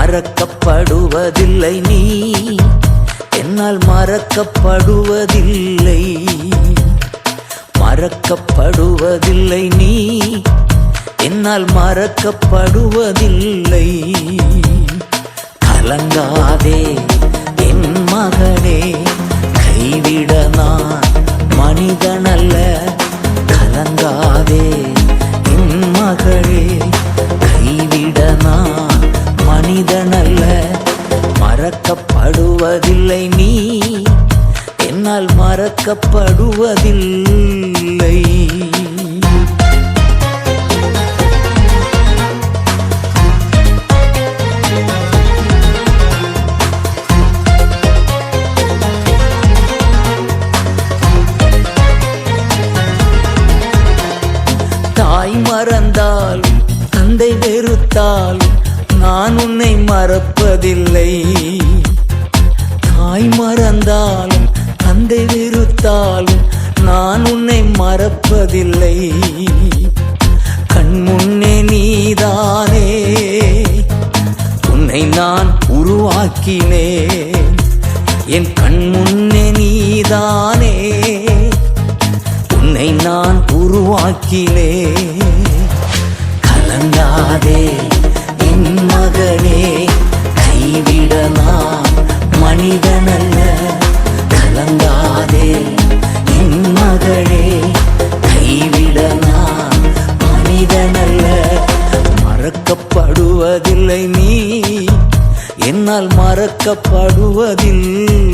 மறக்கப்படுவதில்லை நீ, என்னால் மறக்கப்படுவதில்லை. மறக்கப்படுவதில்லை நீ, என்னால் மறக்கப்படுவதில்லை. கலங்காதே என் மகனே, கைவிட நான் மனிதனல்ல. கலங்காதே என் மகளே, கைவிட நான் மனிதனல்ல. மறக்கப்படுவதில்லை நீ, என்னால் மறக்கப்படுவதில்லை. தாய் மறந்தால் தந்தை வெறுத்தால் நான் உன்னை மறப்பதில்லை. தாய் மறந்தாலும் தந்தை வெறுத்தாலும் நான் உன்னை மறப்பதில்லை. கண் முன்னே நீதானே, உன்னை நான் உருவாக்கினேன். என் கண் முன்னே நீதானே, உன்னை நான் உருவாக்கினேன். கலங்காதே என் மகனே, கைவிட நான் மனிதனல்ல. கலங்காதே என் மகளே, கைவிட நான் மனிதனல்ல. மறக்கப்படுவதில்லை நீ, என்னால் மறக்கப்படுவதில்லை.